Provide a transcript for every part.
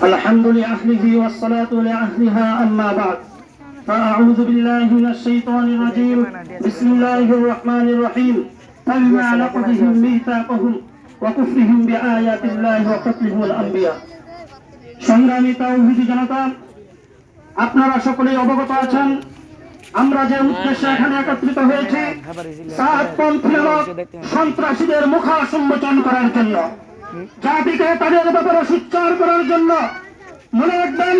الحمد لأهله والصلاة لأهلها أما بعد فأعوذ بالله من الشيطان الرجيم بسم الله الرحمن الرحيم فبما نقضهم ميثاقهم وكفرهم بآيات الله وقتلهم الأنبياء সংগ্রামী তাওহীদি জনতা, আপনারা সকলেই অবগত আছেন আমরা যে উদ্দেশ্যে এখানে একত্রিত হয়েছি সাতপন্থী সন্ত্রাসীদের মুখাসম্মোচন করার জন্য, জাতিকে তাদের ব্যাপারে সোচ্চার করার জন্য। মনে রাখবেন,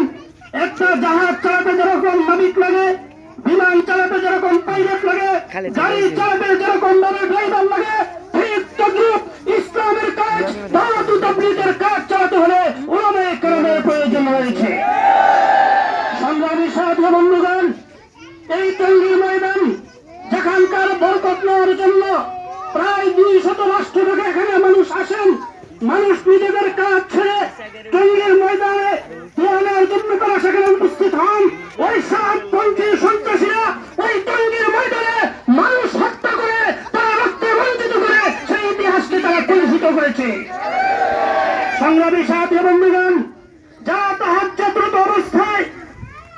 একটা জাহাজ চালাতে যেরকম নাবিক লাগে, বিমান চালাতে যেরকম পাইলট লাগে, গাড়ি চালাতে যেরকম ড্রাইভার লাগে, ঠিক তদ্রুপ ইসলামের কাজ, দাওয়াত ও তাবলীগের কাজ চালাতে হলে উলামায়ে কেরামের প্রয়োজন রয়েছে। সংগ্রামী সাথী বন্ধুগণ, এই টঙ্গীর ময়দান যেখানকার বরকত নেওয়ার জন্য প্রায় 200 রাষ্ট্র থেকে এখানে মানুষ আসেন, মানুষ নিজেদের কাজ ছেড়ে টঙ্গীর ময়দানে দেওয়ালের জন্য তারা সেখানে উপস্থিত হন। ওই সাতপন্থী সন্ত্রাসীরা ওই টঙ্গীর ময়দানে মানুষ হত্যা করে, তারা রক্তে বঞ্চিত করে সেই ইতিহাসকে তারা কলুষিত করেছে। সংগ্রামী সাথী বন্ধুগণ, যা তাহাজ্জুদরত অবস্থায়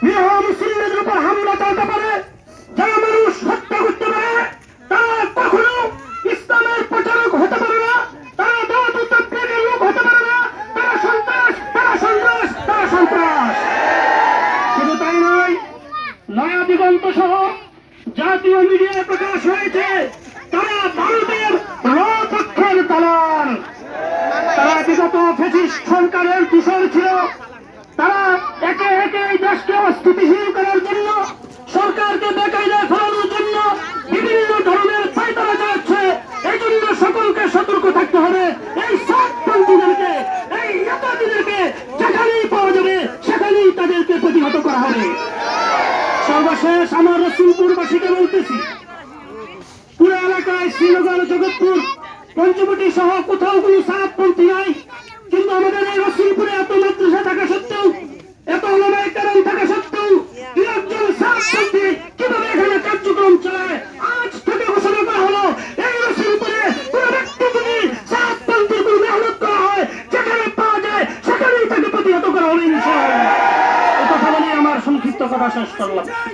নিরীহ মুসলিমদের উপর হামলা চালাতে পারে, যারা মানুষ হত্যা করতে পারে, তারা কখনো ইসলামের প্রচারক হতে পারে না, তারা দাওয়াত ও তাবলীগের লোক হতে পারে না। তারা সন্ত্রাস, তারা সন্ত্রাস, তারা সন্ত্রাস। শুধু তাই নয়, নয়া দিগন্ত সহ জাতীয় মিডিয়ায় প্রকাশ হয়েছে তারা ভারতের পক্ষের দালাল। তারা বিগত ফ্যাসিস্ট সরকারের দূষণ ছিল। তারা একে একে এই দেশকে অস্থিতিশীল করার জন্য, সরকারকে বেকায়দায় ফেলানোর জন্য বিভিন্ন ধরনের পায়তারা চালাচ্ছে। এই জন্য সকলকে সতর্ক থাকতে হবে। এই সাতপন্থীদেরকে, এই নেতাদেরকে যেখানেই পাওয়া যাবে সেখানেই তাদেরকে প্রতিহত করা হবে। সর্বশেষ আমার রসুলপুরবাসীকে বলতেছি, পুরো এলাকায় শ্রীনগর, জগৎপুর, পঞ্চবটি সহ কোথাও কোনো সাতপন্থী নাই, কিন্তু আমাদের এই রসুলপুরে এত মাদ্রাসা থাকা সত্ত্বেও, এত ওলামায়ে কেরাম থাকা সত্ত্বেও একজন সাতপন্থী কিভাবে এখানে কার্যক্রম চালায়? আজ থেকে ঘোষণা করা হলো, এই রসুলপুরে কোন ব্যক্তি যদি সাতপন্থীর কোনো মেহনত করা হয়, যেখানে পাওয়া যায় সেখানেই তাকে প্রতিহত করা হবে ইনশাআল্লাহ। এই কথা বলে আমার সংক্ষিপ্ত কথা শেষ করলাম।